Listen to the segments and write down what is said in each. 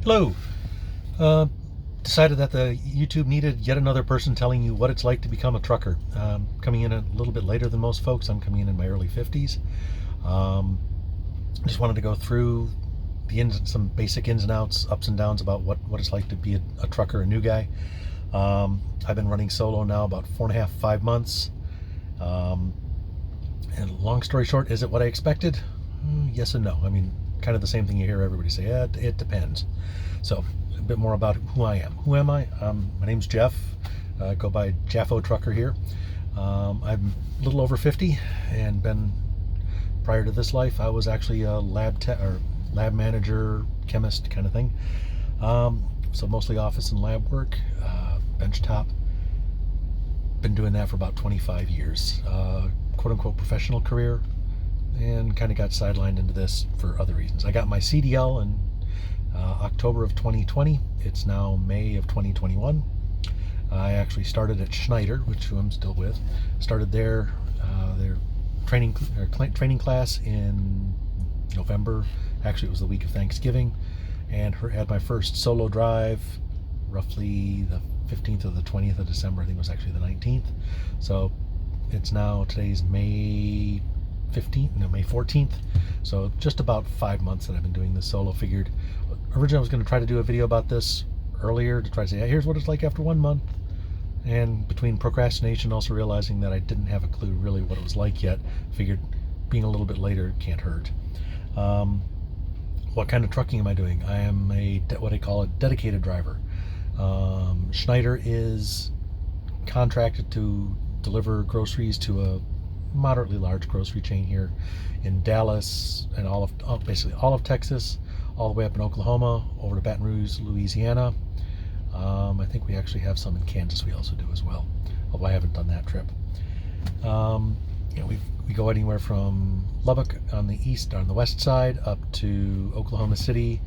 Hello. Decided that the YouTube needed yet another person telling you what it's like to become a trucker. Coming in a little bit later than most folks. I'm coming in my early 50s. Just wanted to go through some basic ins and outs, ups and downs about what it's like to be a trucker, a new guy. I've been running solo now about 4.5, 5 months. And long story short, is it what I expected? Yes and no. I mean, kind of the same thing you hear everybody say. Yeah, it depends. So a bit more about who I am. Who am I? My name's Jeff. I go by Jaffo Trucker here. I'm a little over 50 and prior to this life, I was actually a lab manager, chemist kind of thing. So mostly office and lab work, benchtop. Been doing that for about 25 years. Quote unquote professional career, and kind of got sidelined into this for other reasons. I got my CDL in October of 2020. It's now May of 2021. I actually started at Schneider, which I'm still with. Started their training class in November. Actually, it was the week of Thanksgiving, and had my first solo drive roughly the 15th or the 20th of December. I think it was actually the 19th. So today's May 14th. So just about 5 months that I've been doing this solo. Figured originally I was going to try to do a video about this earlier to try to say, hey, here's what it's like after 1 month. And between procrastination, also realizing that I didn't have a clue really what it was like yet, figured being a little bit later can't hurt. What kind of trucking am I doing? I am what I call a dedicated driver. Schneider is contracted to deliver groceries to a moderately large grocery chain here in Dallas and basically all of Texas, all the way up in Oklahoma, over to Baton Rouge, Louisiana. I think we actually have some in Kansas we also do as well, although I haven't done that trip. We go anywhere from Lubbock on the west side up to Oklahoma City,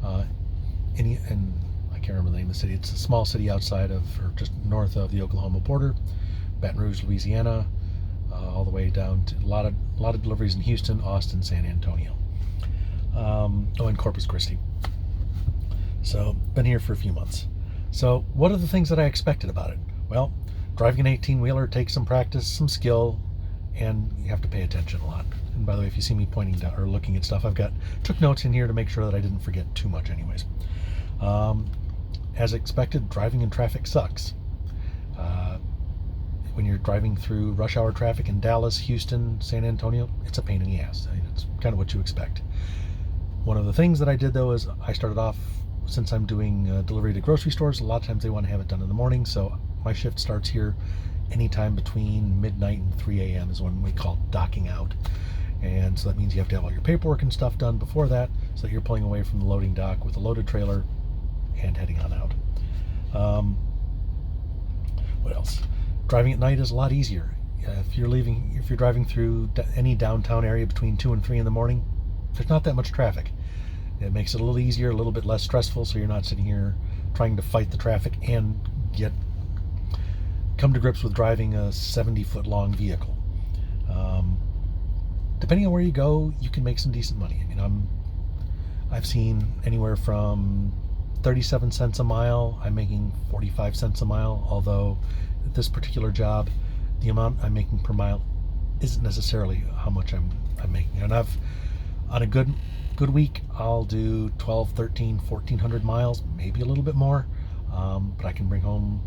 and I can't remember the name of the city. It's a small city outside of, or just north of the Oklahoma border, Baton Rouge, Louisiana, all the way down to a lot of deliveries in Houston, Austin, San Antonio, and Corpus Christi. So been here for a few months. So what are the things that I expected about it? Well, driving an 18-wheeler takes some practice, some skill, and you have to pay attention a lot. And by the way, if you see me pointing down or looking at stuff, took notes in here to make sure that I didn't forget too much anyways. As expected, driving in traffic sucks. When you're driving through rush hour traffic in Dallas, Houston, San Antonio, it's a pain in the ass. I mean, it's kind of what you expect. One of the things that I did though is I started off, since I'm doing delivery to grocery stores, a lot of times they want to have it done in the morning, so my shift starts here anytime between midnight and 3 a.m. is when we call docking out. And so that means you have to have all your paperwork and stuff done before that, so that you're pulling away from the loading dock with a loaded trailer and heading on out. What else? Driving at night is a lot easier. If you're driving through any downtown area between 2 and 3 in the morning, there's not that much traffic. It makes it a little easier, a little bit less stressful, so you're not sitting here trying to fight the traffic and yet come to grips with driving a 70-foot long vehicle. Depending on where you go, you can make some decent money. I mean, I've seen anywhere from 37 cents a mile. I'm making 45 cents a mile, although at this particular job, the amount I'm making per mile isn't necessarily how much I'm making. And on a good week, I'll do 12, 13, 1,400 miles, maybe a little bit more, but I can bring home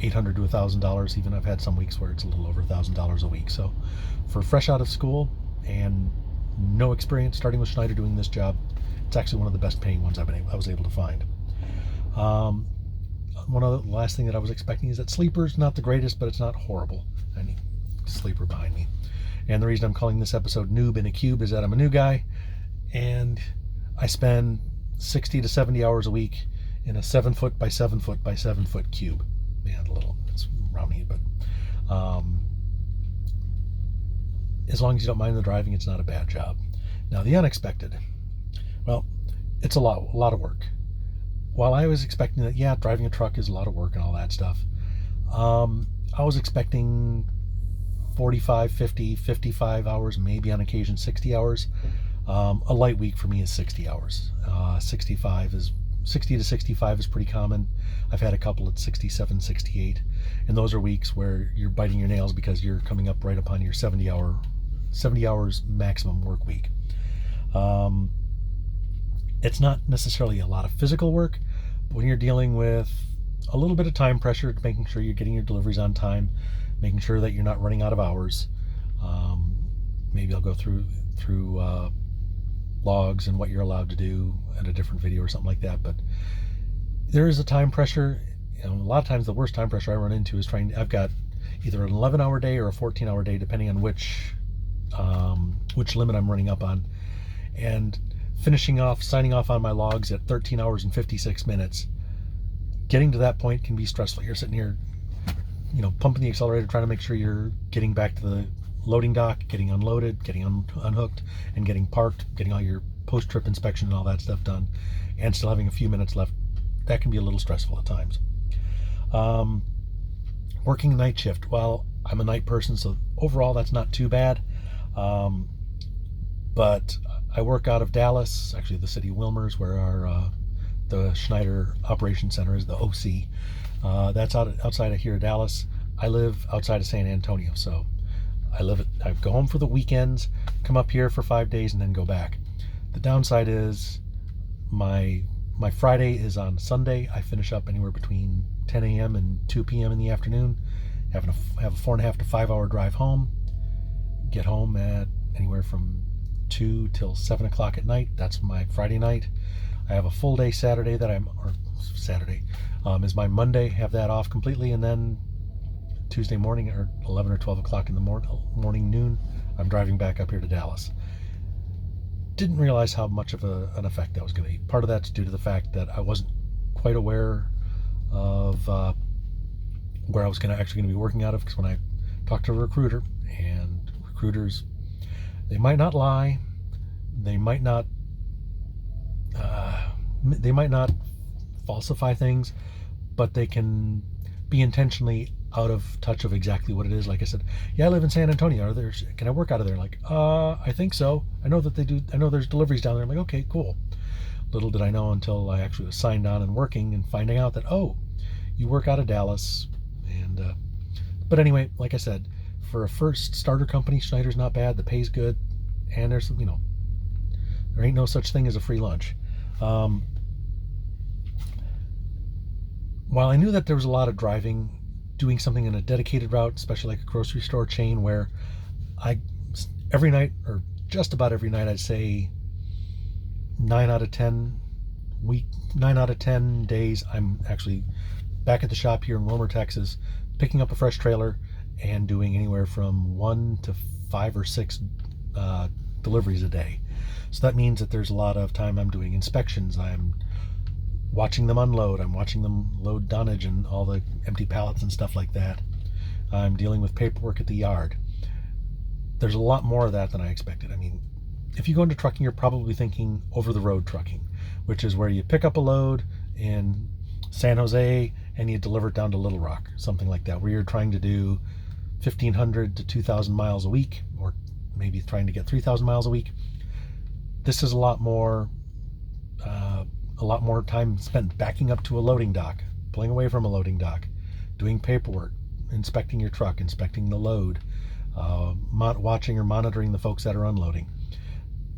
$800 to $1,000. Even I've had some weeks where it's a little over $1,000 a week. So for fresh out of school and no experience starting with Schneider doing this job, it's actually one of the best paying ones I was able to find. One of the last thing that I was expecting is that sleeper's not the greatest, but it's not horrible. I need a sleeper behind me. And the reason I'm calling this episode Noob in a Cube is that I'm a new guy, and I spend 60 to 70 hours a week in a 7-foot by 7-foot by 7-foot cube. Yeah, it's rounding, but as long as you don't mind the driving, it's not a bad job. Now, the unexpected. Well, it's a lot of work. While I was expecting that, yeah, driving a truck is a lot of work and all that stuff, I was expecting 45, 50, 55 hours, maybe on occasion 60 hours. A light week for me is 60 hours. 60 to 65 is pretty common. I've had a couple at 67, 68, and those are weeks where you're biting your nails because you're coming up right upon your 70 hours maximum work week. It's not necessarily a lot of physical work, but when you're dealing with a little bit of time pressure, making sure you're getting your deliveries on time, making sure that you're not running out of hours. Maybe I'll go through logs and what you're allowed to do at a different video or something like that. But there is a time pressure. A lot of times the worst time pressure I run into is I've got either an 11-hour day or a 14-hour day, depending on which limit I'm running up on. And signing off on my logs at 13 hours and 56 minutes, getting to that point can be stressful. You're sitting here, pumping the accelerator, trying to make sure you're getting back to the loading dock, getting unloaded, getting unhooked, and getting parked, getting all your post-trip inspection and all that stuff done, and still having a few minutes left. That can be a little stressful at times. Working night shift. Well, I'm a night person, so overall that's not too bad. But I work out of Dallas, actually the city of Wilmers, where the Schneider Operations Center is, the OC. That's outside of here, Dallas. I live outside of San Antonio, so I go home for the weekends, come up here for 5 days, and then go back. The downside is my Friday is on Sunday. I finish up anywhere between 10 a.m. and 2 p.m. in the afternoon. Have a 4.5 to 5 hour drive home. Get home at anywhere from 2 till 7 o'clock at night. That's my Friday night. I have a full day Saturday Saturday is my Monday. Have that off completely, and then Tuesday morning or 11 or 12 o'clock in the morning, noon, I'm driving back up here to Dallas. Didn't realize how much of an effect that was going to be. Part of that's due to the fact that I wasn't quite aware of where I was actually going to be working out of, because when I talked to a recruiter, and recruiters, they might not lie, they might not falsify things, but they can be intentionally out of touch of exactly what it is. Like I said, yeah, I live in San Antonio. Can I work out of there? Like, I think so. I know that they do. I know there's deliveries down there. I'm like, okay, cool. Little did I know until I actually was signed on and working and finding out that, oh, you work out of Dallas. And but anyway, like I said, for a first starter company, Schneider's not bad. The pay's good, and there's there ain't no such thing as a free lunch. While I knew that there was a lot of driving, doing something in a dedicated route, especially like a grocery store chain, where every night, or just about every night, I'd say 9 out of 10 days, I'm actually back at the shop here in Wilmer, Texas, picking up a fresh trailer and doing anywhere from 1 to 5 or 6 deliveries a day. So that means that there's a lot of time I'm doing inspections. I'm watching them unload. I'm watching them load dunnage and all the empty pallets and stuff like that. I'm dealing with paperwork at the yard. There's a lot more of that than I expected. I mean, if you go into trucking, you're probably thinking over-the-road trucking, which is where you pick up a load in San Jose and you deliver it down to Little Rock, something like that, where you're trying to do 1,500 to 2,000 miles a week, or maybe trying to get 3,000 miles a week. This is a lot more time spent backing up to a loading dock, pulling away from a loading dock, doing paperwork, inspecting your truck, inspecting the load, watching or monitoring the folks that are unloading.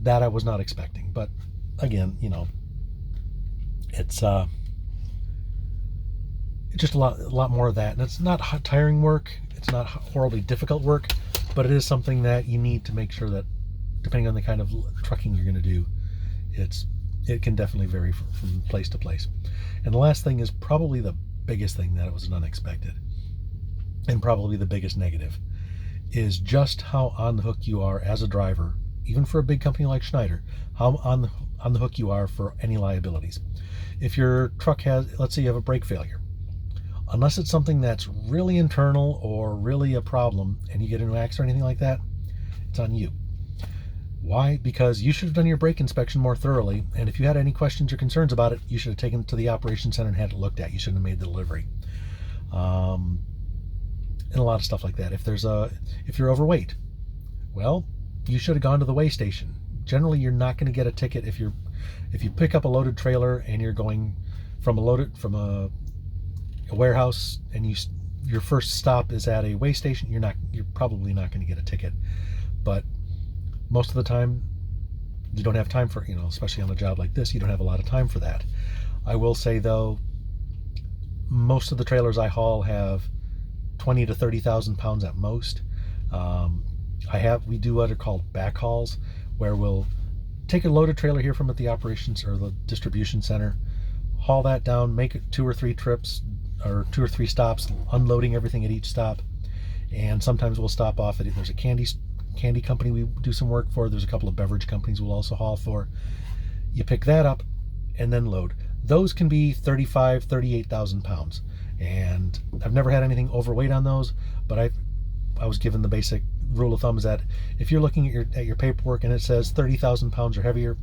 That I was not expecting. But again, it's just a lot more of that. And it's not tiring work. It's not horribly difficult work, but it is something that you need to make sure that, depending on the kind of trucking you're going to do, it can definitely vary from place to place. And the last thing is probably the biggest thing that was unexpected, and probably the biggest negative, is just how on the hook you are as a driver, even for a big company like Schneider, how on the hook you are for any liabilities. If your truck has, let's say you have a brake failure, unless it's something that's really internal or really a problem and you get into an accident or anything like that, it's on you. Why? Because you should have done your brake inspection more thoroughly, and if you had any questions or concerns about it, you should have taken it to the operations center and had it looked at. You shouldn't have made the delivery. And a lot of stuff like that. If you're overweight, well, you should have gone to the weigh station, generally you're not going to get a ticket if you pick up a loaded trailer and you're going from a warehouse and your first stop is at a way station. You're probably not going to get a ticket. But most of the time, you don't have time for, especially on a job like this, you don't have a lot of time for that. I will say though, most of the trailers I haul have 20 to 30,000 pounds at most. We do what are called back hauls, where we'll take a loaded trailer here from at the operations or the distribution center, haul that down, make it 2 or 3 trips or 2 or 3 stops, unloading everything at each stop. And sometimes we'll stop off at, there's a candy company we do some work for. There's a couple of beverage companies we'll also haul for. You pick that up and then load. Those can be 35, 38,000 pounds. And I've never had anything overweight on those, but I was given the basic rule of thumb is that if you're looking at your paperwork and it says 30,000 pounds or heavier,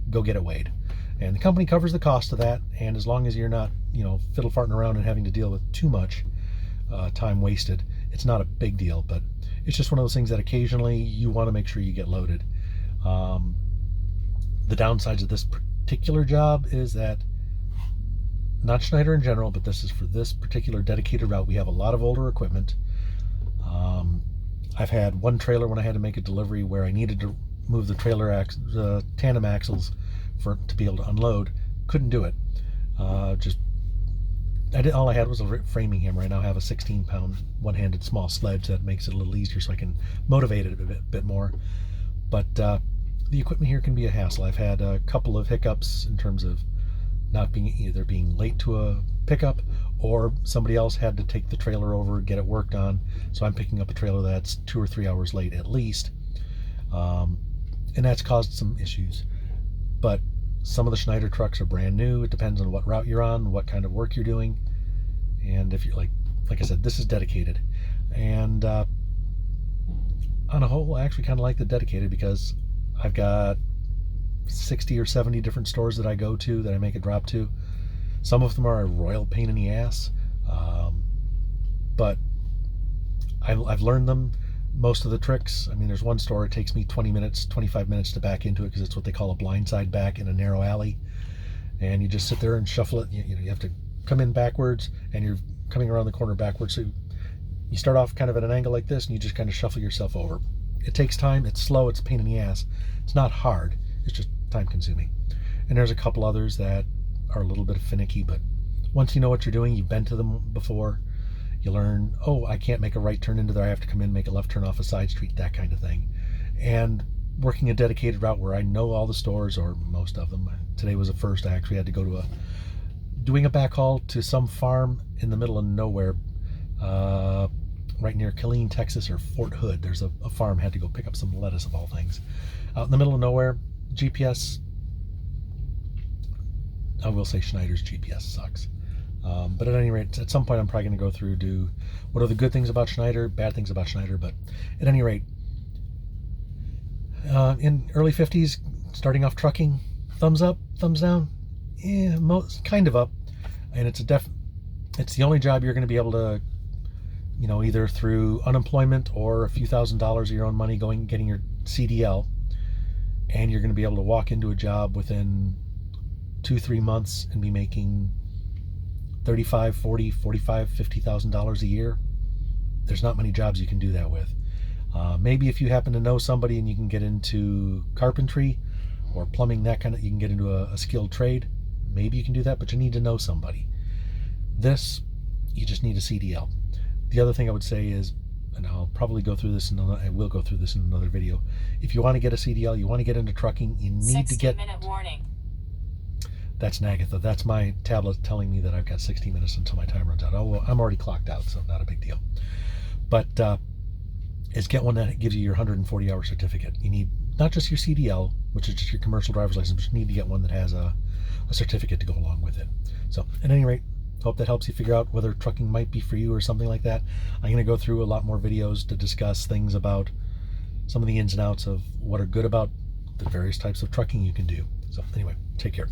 go get it weighed. And the company covers the cost of that, and as long as you're not, fiddle farting around and having to deal with too much time wasted, it's not a big deal. But it's just one of those things that occasionally you want to make sure you get loaded. The downsides of this particular job is that, not Schneider in general, but this is for this particular dedicated route, we have a lot of older equipment. I've had one trailer when I had to make a delivery where I needed to move the tandem axles to be able to unload. Couldn't do it. All I had was a framing hammer. I now have a 16-pound one-handed small sledge that makes it a little easier so I can motivate it a bit more. But the equipment here can be a hassle. I've had a couple of hiccups in terms of either being late to a pickup, or somebody else had to take the trailer over, get it worked on. So I'm picking up a trailer that's 2 or 3 hours late at least. And that's caused some issues. But some of the Schneider trucks are brand new. It depends on what route you're on, what kind of work you're doing. And if you're like I said, this is dedicated. And on a whole, I actually kind of like the dedicated because I've got 60 or 70 different stores that I go to that I make a drop to. Some of them are a royal pain in the ass, but I've learned them, most of the tricks. I mean, there's one store, it takes me 20 minutes, 25 minutes to back into it because it's what they call a blindside back in a narrow alley. And you just sit there and shuffle it. You have to come in backwards, and you're coming around the corner backwards. So you start off kind of at an angle like this, and you just kind of shuffle yourself over. It takes time, it's slow, it's a pain in the ass. It's not hard, it's just time consuming. And there's a couple others that are a little bit finicky, but once you know what you're doing, you've been to them before, you learn, oh, I can't make a right turn into there, I have to come in, make a left turn off a side street, that kind of thing. And working a dedicated route where I know all the stores, or most of them. Today was the first. I actually had to go to doing a backhaul to some farm in the middle of nowhere, right near Killeen, Texas, or Fort Hood. There's a farm. Had to go pick up some lettuce of all things out in the middle of nowhere. GPS, I will say Schneider's GPS sucks. But at any rate, at some point I'm probably going to go through, do what are the good things about Schneider, bad things about Schneider. But at any rate, in early 50s, starting off trucking, thumbs up, thumbs down, kind of up. And it's the only job you're going to be able to, either through unemployment or a few $1,000s of your own money getting your CDL, and you're going to be able to walk into a job within 2-3 months and be making $35,000, $40,000, $45,000, $50,000 a year. There's not many jobs you can do that with. Maybe if you happen to know somebody and you can get into carpentry or plumbing, that kind of, you can get into a skilled trade. Maybe you can do that, but you need to know somebody. This, you just need a CDL. The other thing I would say is, and I'll probably go through this I will go through this in another video. If you want to get a CDL, you want to get into trucking, you need to get... 60-minute warning. That's Nagatha. That's my tablet telling me that I've got 60 minutes until my time runs out. Oh, well, I'm already clocked out, so not a big deal. But is get one that gives you your 140-hour certificate. You need not just your CDL, which is just your commercial driver's license, but you need to get one that has a certificate to go along with it. So at any rate, hope that helps you figure out whether trucking might be for you or something like that. I'm going to go through a lot more videos to discuss things about some of the ins and outs of what are good about the various types of trucking you can do. So anyway, take care.